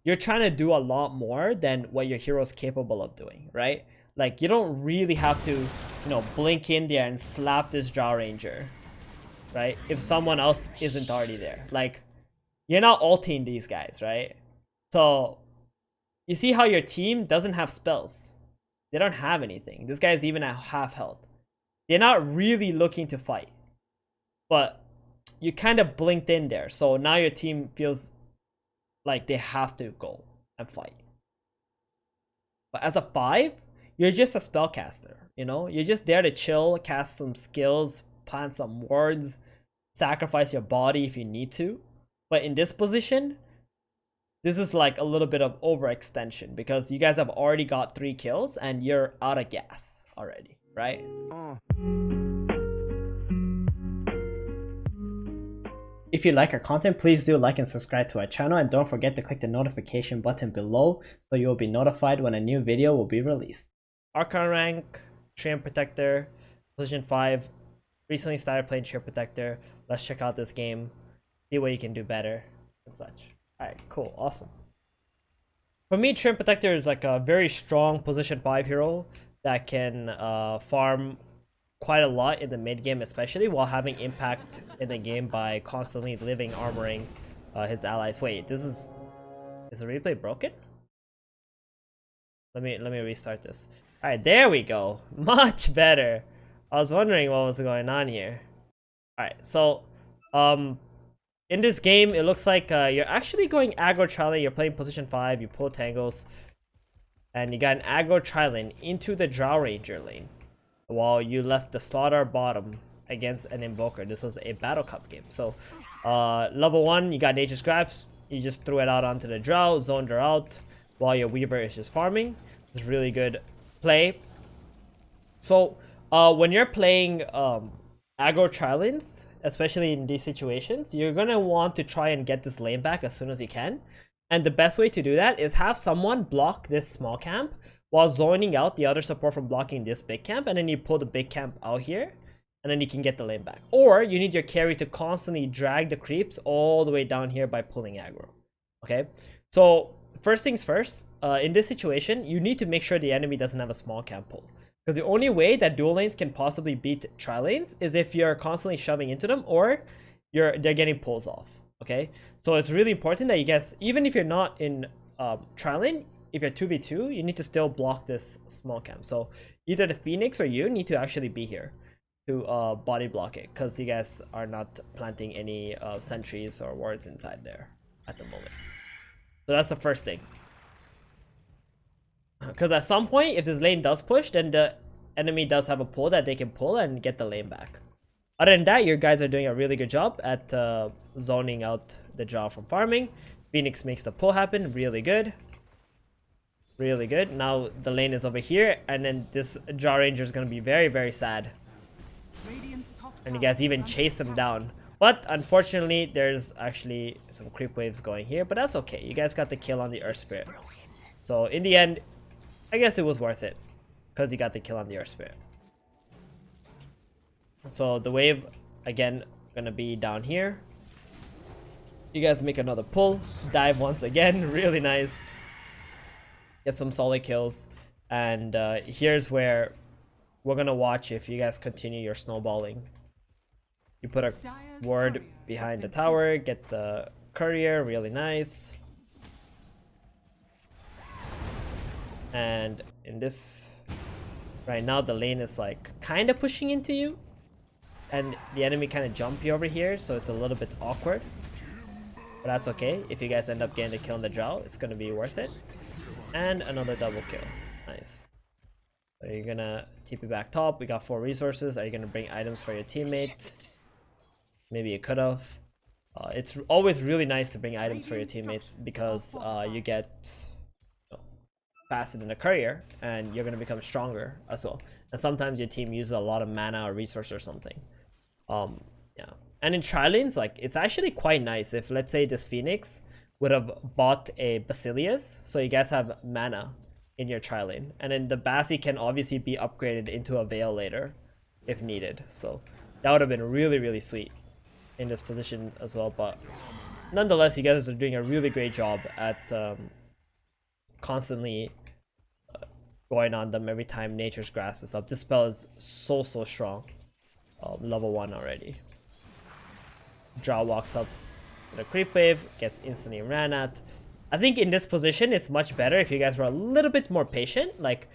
you're trying to do a lot more than what your hero's capable of doing, right? Like, you don't really have to, you know, blink in there and slap this Drow Ranger, right? If someone else isn't already there. Like, you're not ulting these guys, right? So, you see how your team doesn't have spells. They don't have anything. This guy's even at half health. They're not really looking to fight. But you kind of blinked in there. So now your team feels like they have to go and fight. But as a 5, you're just a spellcaster, you know? You're just there to chill, cast some skills, plant some wards, sacrifice your body if you need to. But in this position, this is like a little bit of overextension because you guys have already got 3 kills and you're out of gas already, right? If you like our content, please do like and subscribe to our channel, and don't forget to click the notification button below so you will be notified when a new video will be released. Archon rank, Treant Protector, position 5. Recently started playing Treant Protector. Let's check out this game, see what you can do better and such. Alright, cool, awesome. For me, Treant Protector is like a very strong position 5 hero that can farm quite a lot in the mid game, especially while having impact in the game by constantly living armoring his allies. Wait, is the replay broken? Let me restart this. All right, there we go. Much better. I was wondering what was going on here. All right, so in this game, it looks like you're actually going aggro Trilane. You're playing position 5. You pull tangles, and you got an aggro Trilane into the Drow Ranger lane, while you left the Slaughter bottom against an Invoker. This was a Battle Cup game. So, level 1, you got Nature's Grasp. You just threw it out onto the Drow, zoned her out, while your Weaver is just farming. It's really good play. So, when you're playing aggro Trilanes, especially in these situations, you're going to want to try and get this lane back as soon as you can. And the best way to do that is have someone block this small camp while zoning out the other support from blocking this big camp, and then you pull the big camp out here, and then you can get the lane back. Or you need your carry to constantly drag the creeps all the way down here by pulling aggro. Okay, so first things first, in this situation, you need to make sure the enemy doesn't have a small camp pull. Because the only way that dual lanes can possibly beat tri-lanes is if you're constantly shoving into them or they're getting pulls off. Okay, so it's really important that you guys, even if you're not in tri-lane, if you're 2v2, you need to still block this small camp. So either the Phoenix or you need to actually be here to body block it, because you guys are not planting any sentries or wards inside there at the moment. So that's the first thing. Because at some point, if this lane does push, then the enemy does have a pull that they can pull and get the lane back. Other than that, your guys are doing a really good job at zoning out the draw from farming. Phoenix makes the pull happen, really good. Really good. Now the lane is over here, and then this Drow Ranger is going to be very, very sad. And you guys even chase him down. But unfortunately, there's actually some creep waves going here, but that's okay. You guys got the kill on the Earth Spirit. So in the end, I guess it was worth it, because you got the kill on the Earth Spirit. So the wave, again, going to be down here. You guys make another pull. Dive once again. Really nice. Get some solid kills, and here's where we're gonna watch if you guys continue your snowballing. You put a ward behind the tower, get the courier, really nice. And in this, right now the lane is like kind of pushing into you, and the enemy kind of jumpy over here, so it's a little bit awkward, but that's okay. If you guys end up getting the kill on the Drow, it's gonna be worth it. And another double kill. Nice. So you're gonna TP back top. We got 4 resources. Are you gonna bring items for your teammate? Maybe you could have. It's always really nice to bring items for your teammates, because you get faster than a courier, and you're gonna become stronger as well. And sometimes your team uses a lot of mana or resource or something. Yeah. And in tri-lanes, like, it's actually quite nice if, let's say, this Phoenix would have bought a Basilius, so you guys have mana in your tri-lane, and then the Bassi can obviously be upgraded into a Veil later if needed. So that would have been really, really sweet in this position as well. But nonetheless, you guys are doing a really great job at constantly going on them every time Nature's Grasp is up. This spell is so strong. Level 1 already. Drow walks up to the creep wave, gets instantly ran at. I think in this position, it's much better if you guys were a little bit more patient. Like,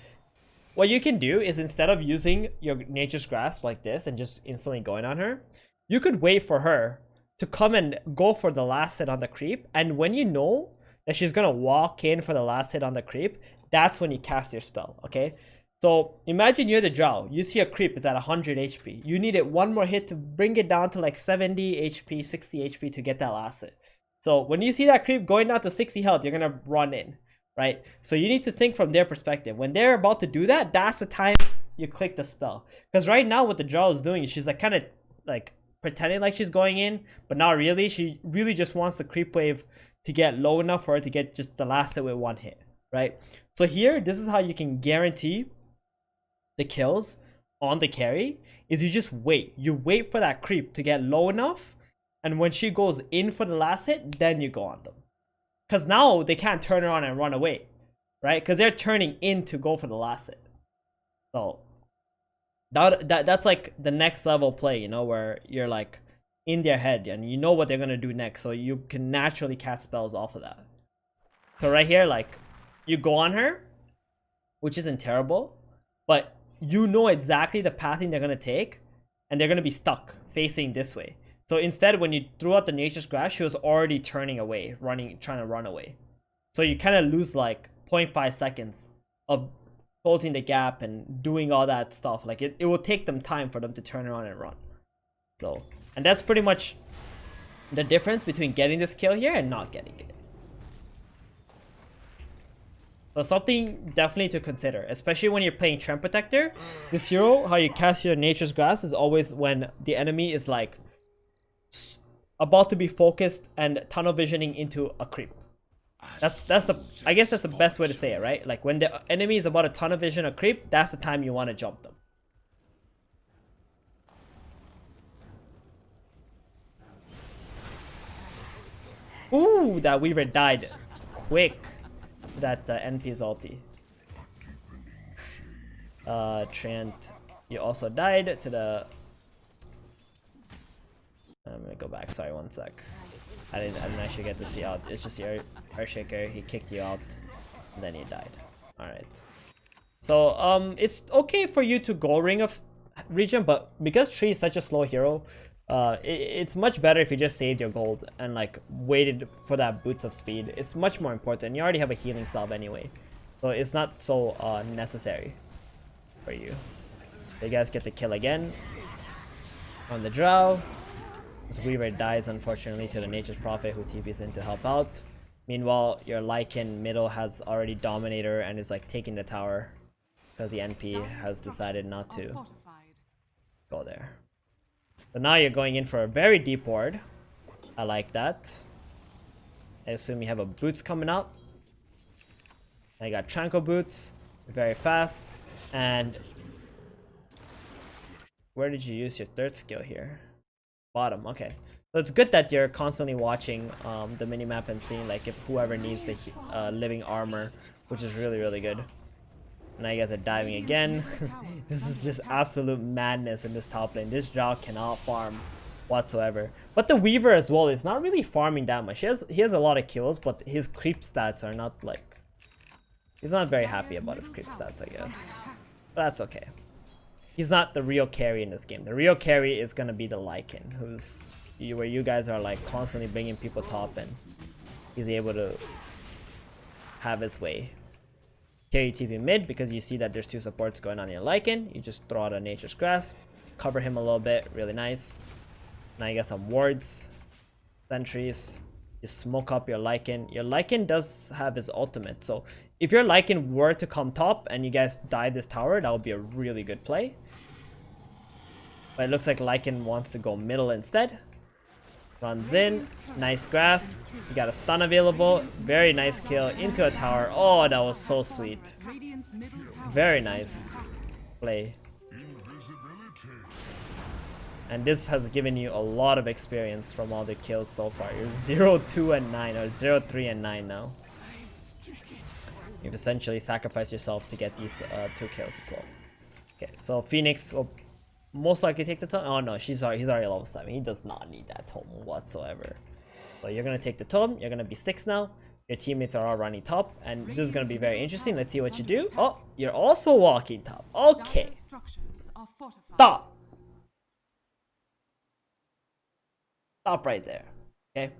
what you can do is instead of using your Nature's Grasp like this and just instantly going on her, you could wait for her to come and go for the last hit on the creep. And when you know that she's gonna walk in for the last hit on the creep, that's when you cast your spell, okay? So imagine you're the Drow. You see a creep, it's at 100 HP. You need it one more hit to bring it down to like 70 HP, 60 HP to get that last hit. So when you see that creep going down to 60 health, you're gonna run in, right? So you need to think from their perspective. When they're about to do that, that's the time you click the spell. Because right now what the Drow is doing is she's like kind of like pretending like she's going in, but not really. She really just wants the creep wave to get low enough for her to get just the last hit with one hit, right? So here, this is how you can guarantee the kills on the carry, is you just wait. You wait for that creep to get low enough, and when she goes in for the last hit, then you go on them. Because now they can't turn around and run away, right? Because they're turning in to go for the last hit. So that's like the next level play, you know, where you're like in their head and you know what they're gonna do next, so you can naturally cast spells off of that. So right here, like, you go on her, which isn't terrible, but you know exactly the pathing they're gonna take, and they're gonna be stuck facing this way. So instead, when you threw out the Nature's Grasp, she was already turning away, trying to run away. So you kind of lose like 0.5 seconds of closing the gap and doing all that stuff. Like it will take them time for them to turn around and run. So, and that's pretty much the difference between getting this kill here and not getting it. So something definitely to consider, especially when you're playing Treant Protector. This hero, how you cast your Nature's Grasp is always when the enemy is like about to be focused and tunnel visioning into a creep. That's the, I guess that's the best way to say it, right? Like when the enemy is about to tunnel vision a creep, that's the time you want to jump them. Ooh, that Weaver died quick. That NP's ulti. Treant, you also died to the... I'm gonna go back, sorry, one sec. I didn't actually get to see out. It's just your Earthshaker, he kicked you out, and then he died. Alright. So, it's okay for you to go Ring of Region, but because Tree is such a slow hero, it's much better if you just saved your gold and like waited for that boost of speed. It's much more important. You already have a healing salve anyway, so it's not so necessary for you. You guys get the kill again on the Drow. This Weaver dies unfortunately to the Nature's Prophet, who TPs in to help out. Meanwhile, your Lycan middle has already Dominator and is like taking the tower because the NP has decided not to go there. So now you're going in for a very deep ward. I like that. I assume you have a boots coming up. I got Tranquil boots, very fast. And where did you use your third skill here? Bottom, okay. So it's good that you're constantly watching the minimap and seeing like if whoever needs the living armor, which is really good. Now you guys are diving again. This is just absolute madness in this top lane. This Drow cannot farm whatsoever. But the Weaver as well is not really farming that much. He has a lot of kills, but his creep stats are not like... He's not very happy about his creep stats, I guess. But that's okay. He's not the real carry in this game. The real carry is gonna be the Lycan, where you guys are like constantly bringing people top and he's able to have his way. Carry TP mid because you see that there's two supports going on in your Lycan. You just throw out a Nature's Grasp, cover him a little bit, really nice. Now you got some wards, sentries. You smoke up your Lycan. Your Lycan does have his ultimate, so if your Lycan were to come top and you guys dive this tower, that would be a really good play. But it looks like Lycan wants to go middle instead. Runs in, nice grasp. You got a stun available. Very nice kill into a tower. Oh, that was so sweet. Very nice play. And this has given you a lot of experience from all the kills so far. You're 0-2 and 9, or 0-3 and 9 now. You've essentially sacrificed yourself to get these 2 kills as well. Okay, so Phoenix will most likely take the tome. Oh no, he's already level 7. He does not need that tome whatsoever. So you're gonna take the tome. You're gonna be 6 now. Your teammates are all running top, and this is gonna be very interesting. Let's see what you do. Oh, you're also walking top. Okay. Stop. Stop right there. Okay.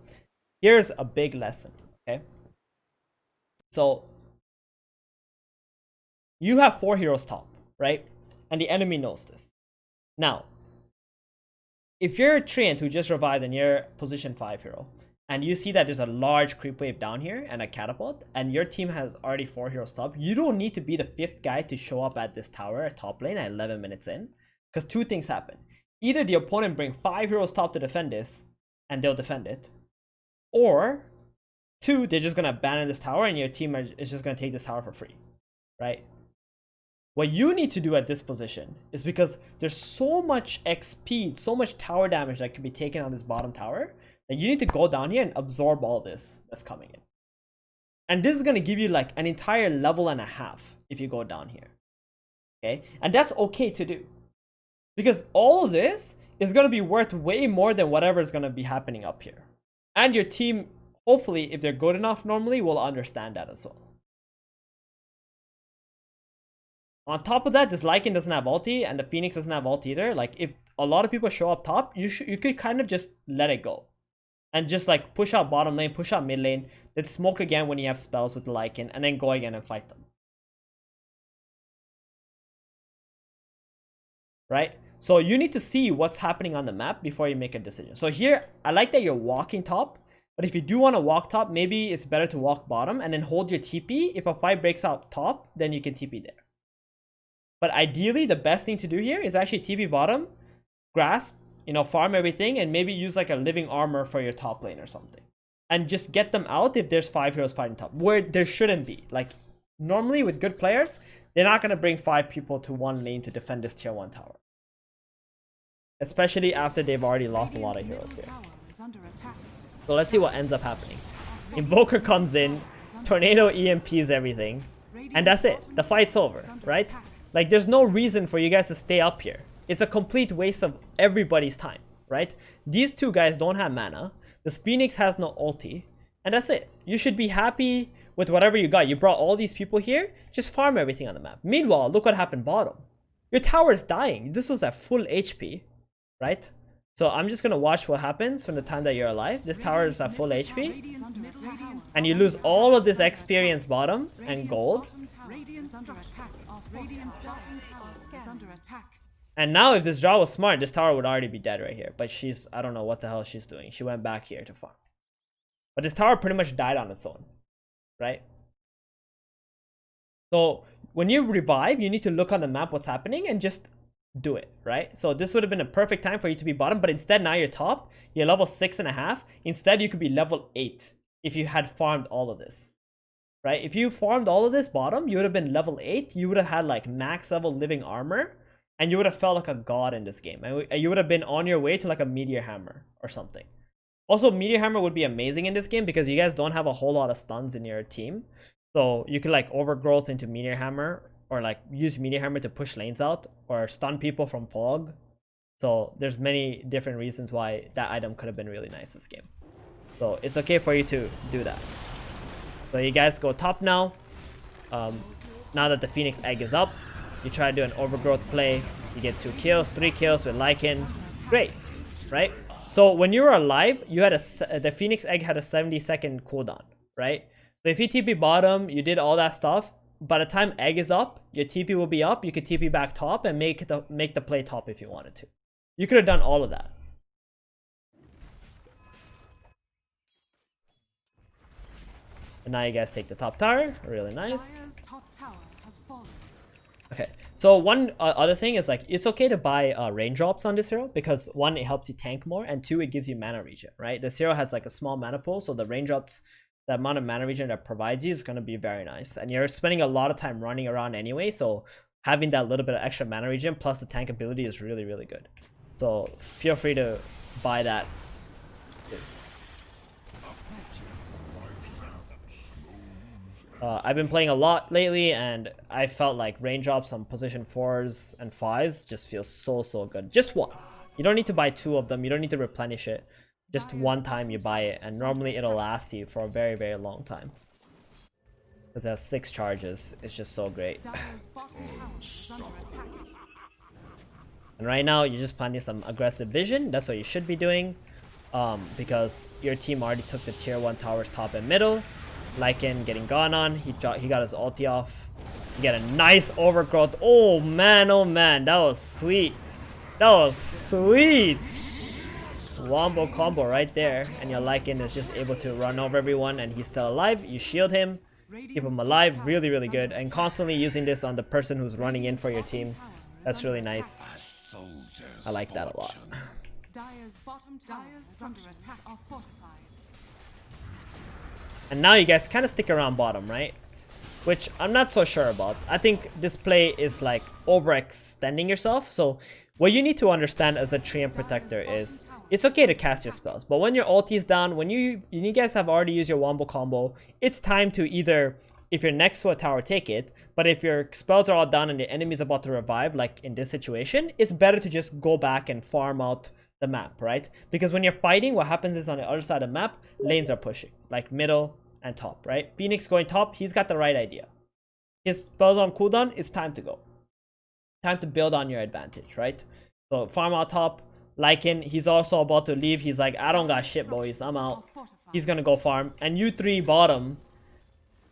Here's a big lesson. Okay. So you have 4 heroes top, right? And the enemy knows this. Now, if you're a Treant who just revived and you're position 5 hero, and you see that there's a large creep wave down here and a catapult, and your team has already 4 heroes top, you don't need to be the 5th guy to show up at this tower at top lane at 11 minutes in. Because 2 things happen. Either the opponent bring 5 heroes top to defend this, and they'll defend it. Or 2, they're just gonna abandon this tower and your team is just gonna take this tower for free. Right? What you need to do at this position is, because there's so much XP, so much tower damage that can be taken on this bottom tower, that you need to go down here and absorb all this that's coming in. And this is gonna give you like an entire level and a half if you go down here. Okay? And that's okay to do. Because all of this is going to be worth way more than whatever is going to be happening up here. And your team, hopefully, if they're good enough normally, will understand that as well. On top of that, this Lycan doesn't have ulti, and the Phoenix doesn't have ulti either. Like, if a lot of people show up top, you could kind of just let it go. And just like push out bottom lane, push out mid lane, then smoke again when you have spells with the Lycan, and then go again and fight them. Right? So you need to see what's happening on the map before you make a decision. So here, I like that you're walking top. But if you do want to walk top, maybe it's better to walk bottom and then hold your TP. If a fight breaks out top, then you can TP there. But ideally, the best thing to do here is actually TP bottom, grasp, farm everything, and maybe use like a living armor for your top lane or something. And just get them out if there's 5 heroes fighting top, where there shouldn't be. Like, normally with good players, they're not going to bring 5 people to one lane to defend this tier 1 tower. Especially after they've already lost a lot of heroes here. So let's see what ends up happening. Invoker comes in, Tornado EMPs everything, and that's it. The fight's over, right? Like, there's no reason for you guys to stay up here. It's a complete waste of everybody's time, right? These 2 guys don't have mana. This Phoenix has no ulti, and that's it. You should be happy with whatever you got. You brought all these people here, just farm everything on the map. Meanwhile, look what happened bottom. Your tower's dying. This was at full HP. Right? So I'm just gonna watch what happens from the time that you're alive. This tower is at full HP. And you lose all of this experience bottom and gold. And now if this draw was smart, this tower would already be dead right here. But I don't know what the hell she's doing. She went back here to farm. But this tower pretty much died on its own. Right? So when you revive, you need to look on the map what's happening and just do it, right? So this would have been a perfect time for you to be bottom, but instead now you're top, you're level 6.5. Instead you could be level 8 if you had farmed all of this, right? If you farmed all of this bottom, you would have been level 8. You would have had like max level living armor, and you would have felt like a god in this game, and you would have been on your way to like a meteor hammer or something. Also, meteor hammer would be amazing in this game because you guys don't have a whole lot of stuns in your team, so you could like overgrowth into meteor hammer, or like use meteor hammer to push lanes out, or stun people from fog. So there's many different reasons why that item could have been really nice this game. So it's okay for you to do that. So you guys go top now. Now that the Phoenix egg is up, you try to do an overgrowth play. You get 2 kills, 3 kills with Lycan. Great, right? So when you were alive, you had the Phoenix egg had a 70-second cooldown, right? So if you TP bottom, you did all that stuff. By the time egg is up, your TP will be up. You could TP back top and make the play top if you wanted to. You could have done all of that. And now you guys take the top tower. Really nice. Okay, so one other thing is like, it's okay to buy raindrops on this hero because 1, it helps you tank more, and 2, it gives you mana regen, right? This hero has like a small mana pool, so the raindrops, the amount of mana regen that provides you is going to be very nice. And you're spending a lot of time running around anyway, so having that little bit of extra mana regen plus the tank ability is really, really good. So feel free to buy that. I've been playing a lot lately, and I felt like raindrops on position 4s and 5s just feels so good. Just one. You don't need to buy 2 of them. You don't need to replenish it. Just one time you buy it, and normally it'll last you for a very long time. Because it has 6 charges. It's just so great. And right now, you're just planting some aggressive vision. That's what you should be doing. Because your team already took the tier 1 towers top and middle. Lycan getting gone on. He got his ulti off. You get a nice overgrowth. Oh man, that was sweet. That was sweet. Wombo combo right there, and your Lycan is just able to run over everyone, and he's still alive. You shield him, keep him alive. Really good. And constantly using this on the person who's running in for your team. That's really nice. I like that a lot. And now you guys kind of stick around bottom, right? Which I'm not so sure about. I think this play is like overextending yourself. So what you need to understand as a Treant protector is it's okay to cast your spells, but when your ulti is down, when you guys have already used your wombo combo, it's time to either, if you're next to a tower, take it. But if your spells are all done and the enemy's about to revive, like in this situation, it's better to just go back and farm out the map, right? Because when you're fighting, what happens is on the other side of the map, lanes are pushing, like middle and top, right? Phoenix going top, he's got the right idea. His spells on cooldown, it's time to go. Time to build on your advantage, right? So farm out top. Lycan, he's also about to leave. He's like, I don't got shit, boys. I'm out. He's gonna go farm. And you three bottom,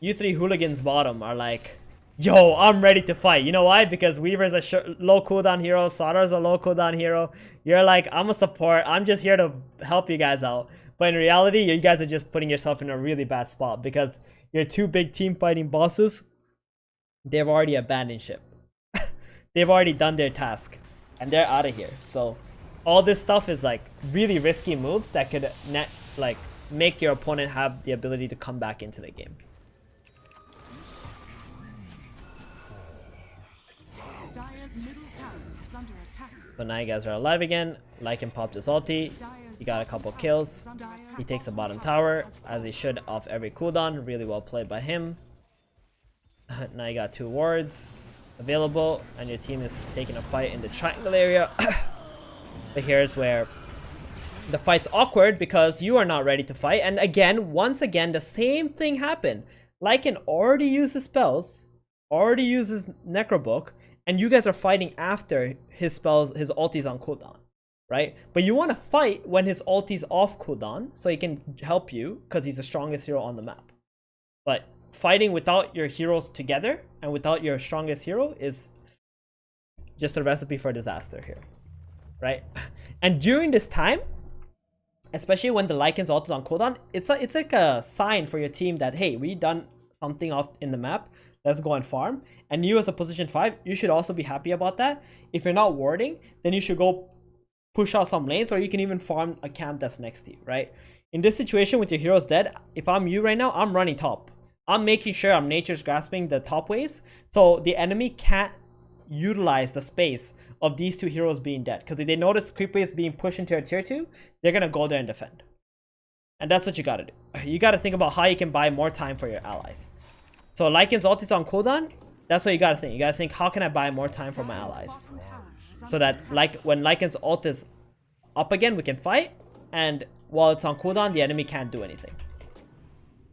you three hooligans bottom are like, yo, I'm ready to fight. You know why? Because Weaver's a low cooldown hero. Sauter's a low cooldown hero. You're like, I'm a support. I'm just here to help you guys out. But in reality, you guys are just putting yourself in a really bad spot because your 2 big team fighting bosses, they've already abandoned ship. They've already done their task and they're out of here. So all this stuff is like really risky moves that could make your opponent have the ability to come back into the game. So now you guys are alive again. Lycan popped his ulti. He got a couple kills. He takes the bottom tower, as he should, off every cooldown. Really well played by him. Now you got 2 wards available, and your team is taking a fight in the triangle area. But here's where the fight's awkward because you are not ready to fight. And again, once again, the same thing happened. Lycan already used his spells, already used his Necrobook, and you guys are fighting after his spells, his ulti's on cooldown, right? But you want to fight when his ulti's off cooldown so he can help you because he's the strongest hero on the map. But fighting without your heroes together and without your strongest hero is just a recipe for disaster here, right? And during this time, especially when the Lycan's ult is on cooldown, it's like a sign for your team that, hey, we done something off in the map. Let's go and farm. And you as a position 5, you should also be happy about that. If you're not warding, then you should go push out some lanes, or you can even farm a camp that's next to you, right? In this situation with your heroes dead, if I'm you right now, I'm running top. I'm making sure I'm nature's grasping the top ways, so the enemy can't utilize the space of these 2 heroes being dead. Because if they notice creep waves being pushed into a tier 2, they're gonna go there and defend. And that's what you gotta do. You gotta think about how you can buy more time for your allies. So Lycan's ult is on cooldown. That's what you gotta think. You gotta think, how can I buy more time for my allies? So that when Lycan's ult is up again, we can fight. And while it's on cooldown, the enemy can't do anything.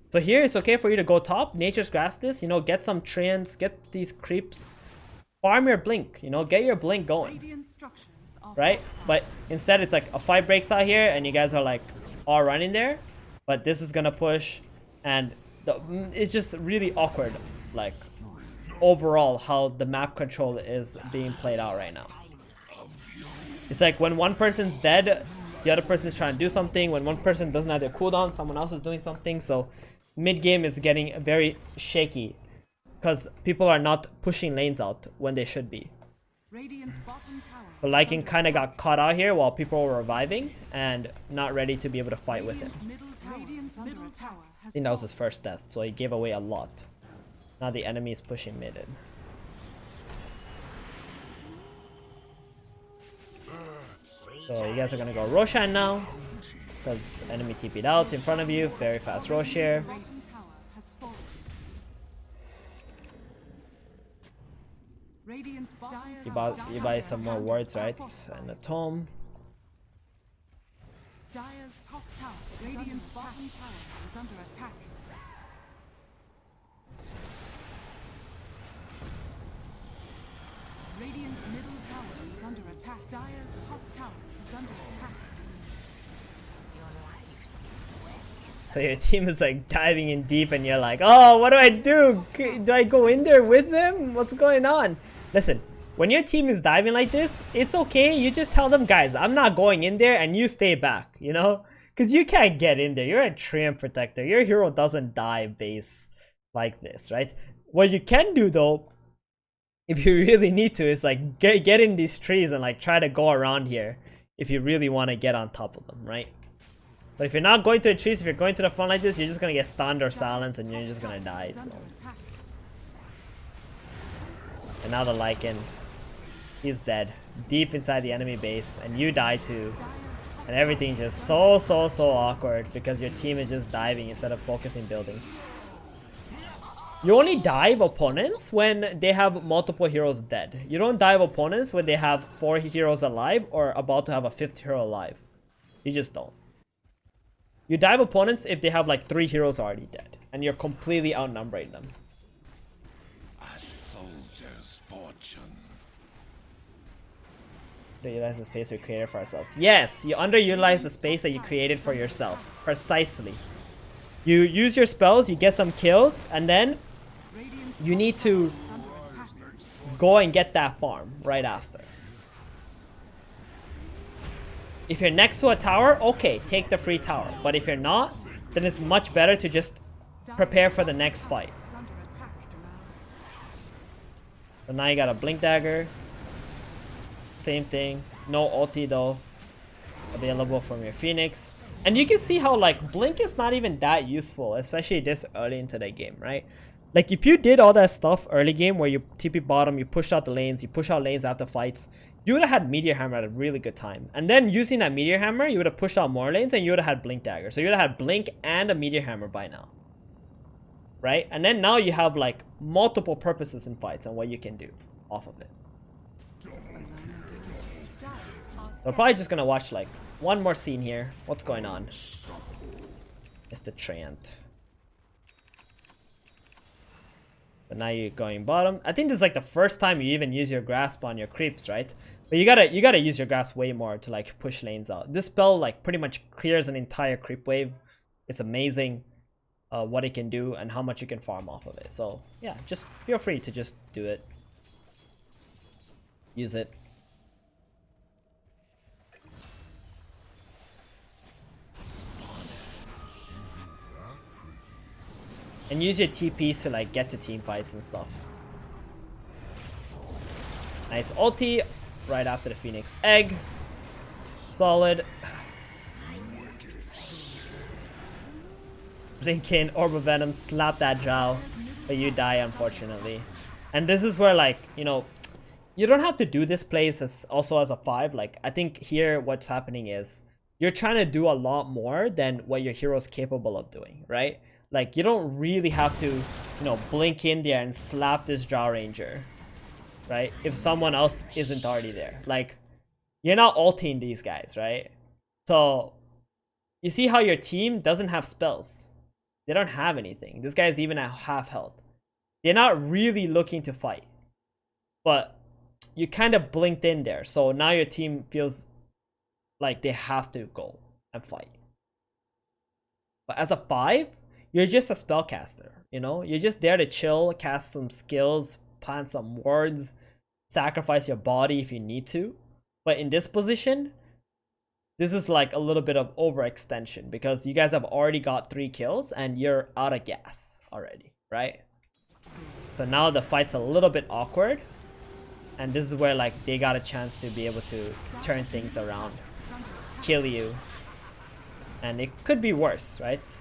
So here, it's okay for you to go top. Nature's grasp this. You know, get some Treants, get these creeps. Farm your blink. You know, get your blink going. Right? But instead, it's like a fight breaks out here, and you guys are like all running there. But this is gonna push, and it's just really awkward, like overall how the map control is being played out right now. It's like when one person's dead, the other person is trying to do something. When one person doesn't have their cooldown, someone else is doing something. So mid game is getting very shaky because people are not pushing lanes out when they should be. But Lycan kind of got caught out here while people were reviving and not ready to be able to fight with him. I think that was his first death, so he gave away a lot. Now the enemy is pushing mid in. So you guys are gonna go Roshan now, because enemy TP'd out in front of you. Very fast Rosh here. You buy some more wards, right? And a tome. Dire's top tower, Radiant's bottom tower is under attack. Radiant's middle tower is under attack. Dire's top tower is under attack. So your team is like diving in deep and you're like, oh, what do I do? Do I go in there with them? What's going on? Listen, when your team is diving like this, it's okay. You just tell them, guys, I'm not going in there and you stay back, you know? Because you can't get in there. You're a Treant protector. Your hero doesn't dive base like this, right? What you can do though, if you really need to, is like get in these trees and like try to go around here if you really want to get on top of them, right? But if you're not going to the trees, if you're going to the front like this, you're just gonna get stunned or silenced and you're just gonna die. So. And now the Lycan, he's dead. Deep inside the enemy base, and you die too. And everything's just so awkward because your team is just diving instead of focusing buildings. You only dive opponents when they have multiple heroes dead. You don't dive opponents when they have 4 heroes alive or about to have a 5th hero alive. You just don't. You dive opponents if they have like 3 heroes already dead and you're completely outnumbering them. A soldier's fortune. Utilize the space we created for ourselves. Yes, you underutilize the space that you created for yourself. Precisely. You use your spells, you get some kills, and then you need to go and get that farm right after. If you're next to a tower, okay, take the free tower. But if you're not, then it's much better to just prepare for the next fight. So now you got a Blink Dagger. Same thing. No ulti though. Available from your Phoenix. And you can see how like Blink is not even that useful, especially this early into the game, right? Like if you did all that stuff early game where you TP bottom, you push out the lanes, you push out lanes after fights, you would have had Meteor Hammer at a really good time. And then using that Meteor Hammer, you would have pushed out more lanes and you would have had Blink Dagger. So you would have had Blink and a Meteor Hammer by now. Right? And then now you have like multiple purposes in fights and what you can do off of it. So we're probably just gonna watch like one more scene here. What's going on? It's the Treant. But now you're going bottom. I think this is like the first time you even use your grasp on your creeps, right? But you gotta use your grasp way more to like push lanes out. This spell like pretty much clears an entire creep wave. It's amazing what it can do and how much you can farm off of it. So yeah, just feel free to just do it. Use it. And use your TPs to like get to team fights and stuff. Nice ulti right after the Phoenix Egg. Solid. Blink in, Orb of Venom, slap that Drow, but you die unfortunately. And this is where like, you know, you don't have to do this place as also as a 5. Like I think here what's happening is you're trying to do a lot more than what your hero's capable of doing, right? Like, you don't really have to, you know, blink in there and slap this Drow Ranger, right? If someone else isn't already there. Like, you're not ulting these guys, right? So, you see how your team doesn't have spells. They don't have anything. This guy's even at half health. They're not really looking to fight. But, you kind of blinked in there. So, now your team feels like they have to go and fight. But as a 5... you're just a spellcaster, you know? You're just there to chill, cast some skills, plant some wards, sacrifice your body if you need to. But in this position, this is like a little bit of overextension because you guys have already got 3 kills and you're out of gas already, right? So now the fight's a little bit awkward. And this is where like they got a chance to be able to turn things around, kill you. And it could be worse, right?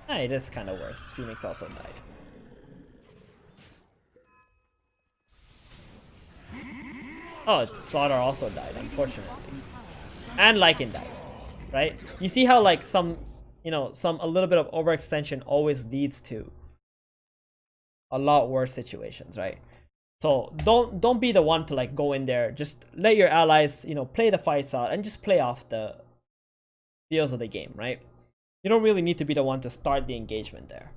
It is kind of worse. Phoenix also died. Oh, Slaughter also died, unfortunately. And Lycan died, right? You see how like some, a little bit of overextension always leads to a lot worse situations, right? So don't be the one to like go in there. Just let your allies, play the fights out and just play off the feels of the game, right? You don't really need to be the one to start the engagement there.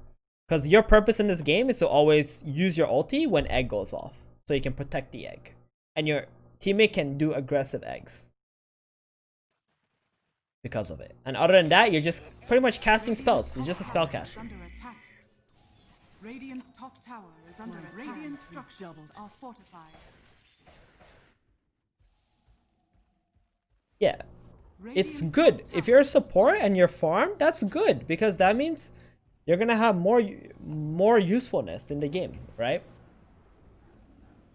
Because your purpose in this game is to always use your ulti when egg goes off. So you can protect the egg. And your teammate can do aggressive eggs. Because of it. And other than that, you're just pretty much casting spells. You're just a spellcaster. Under attack. Radiant's top tower is under attack. Radiant structures are fortified. Yeah. It's good. If you're a support and you're farm, that's good. Because that means you're gonna have more usefulness in the game, right?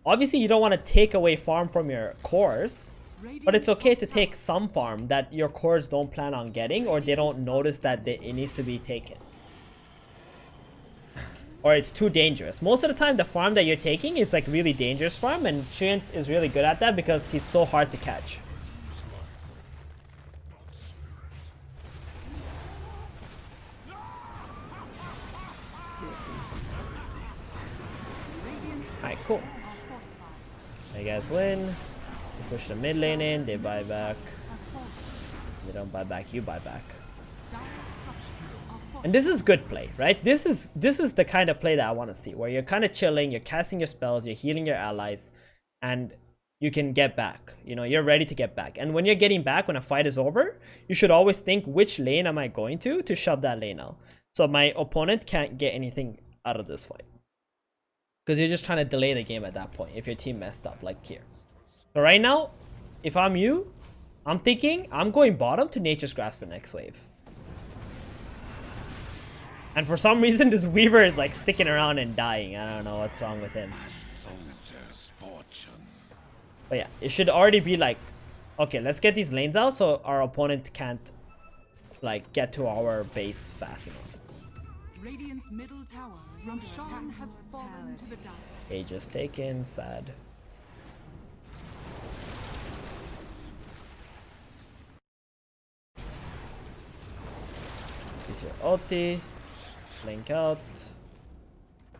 Obviously, you don't want to take away farm from your cores. But it's okay to take some farm that your cores don't plan on getting, or they don't notice that it needs to be taken. Or it's too dangerous. Most of the time, the farm that you're taking is like really dangerous farm, and Treant is really good at that because he's so hard to catch. Alright, cool. You guys win. You push the mid lane in, they buy back. They don't buy back, you buy back. And this is good play, right? This is the kind of play that I want to see, where you're kind of chilling, you're casting your spells, you're healing your allies, and you can get back. You're ready to get back. And when you're getting back, when a fight is over, you should always think, which lane am I going to shove that lane out, so my opponent can't get anything out of this fight. Because you're just trying to delay the game at that point if your team messed up, like here. So right now, if I'm you, I'm thinking I'm going bottom to Nature's Grasp the next wave. And for some reason, this Weaver is like sticking around and dying. I don't know what's wrong with him. But yeah, it should already be like, okay, let's get these lanes out so our opponent can't like get to our base fast enough. Radiant's middle tower Roshan has fallen to the dark. Age is taken, sad. Use your ulti. Blink out.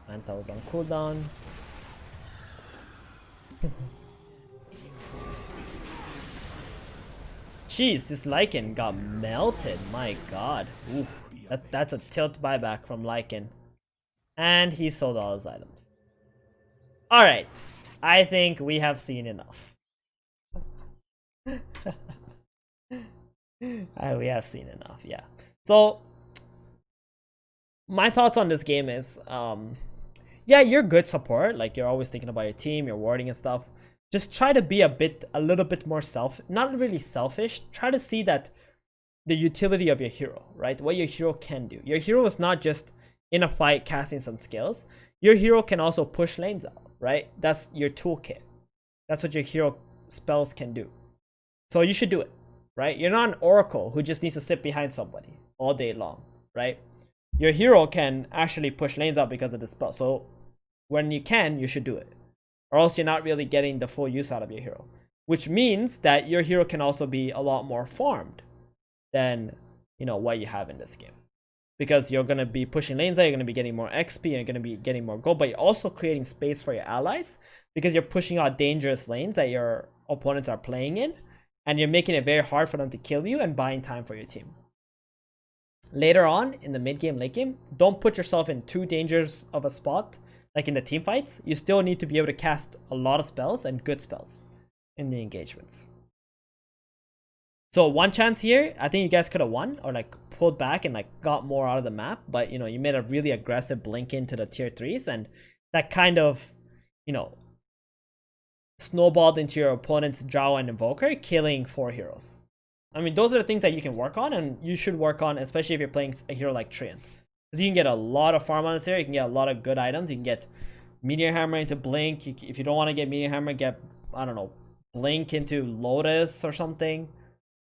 Manta was on cooldown. Jeez, this Lycan got melted. My god. Oof. That's a tilt buyback from Lycan. And he sold all his items. Alright. I think we have seen enough. We have seen enough, yeah. So, my thoughts on this game is, yeah, you're good support. Like, you're always thinking about your team, your warding and stuff. Just try to be a little bit more not really selfish. Try to see that the utility of your hero, right? What your hero can do. Your hero is not just in a fight casting some skills. Your hero can also push lanes out, right? That's your toolkit. That's what your hero spells can do. So you should do it, right? You're not an oracle who just needs to sit behind somebody all day long, right? Your hero can actually push lanes out because of the spell. So when you can, you should do it. Or else you're not really getting the full use out of your hero. Which means that your hero can also be a lot more farmed than, what you have in this game. Because you're going to be pushing lanes out, you're going to be getting more XP, you're going to be getting more gold, but you're also creating space for your allies because you're pushing out dangerous lanes that your opponents are playing in, and you're making it very hard for them to kill you and buying time for your team. Later on, in the mid-game, late game, don't put yourself in too dangerous of a spot, like in the team fights. You still need to be able to cast a lot of spells and good spells in the engagements. So one chance here, I think you guys could have won or like pulled back and like got more out of the map, but you made a really aggressive blink into the tier 3s, and that kind of, snowballed into your opponent's Drow and Invoker, killing 4 heroes. I mean, those are the things that you can work on, and you should work on, especially if you're playing a hero like Treant. Because you can get a lot of farm on this hero, you can get a lot of good items, you can get Meteor Hammer into Blink, if you don't want to get Meteor Hammer, get, I don't know, Blink into Lotus or something.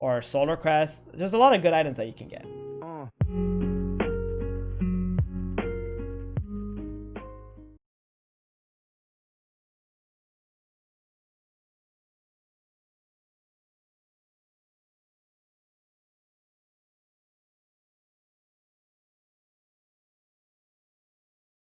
Or Solar Crest. There's a lot of good items that you can get.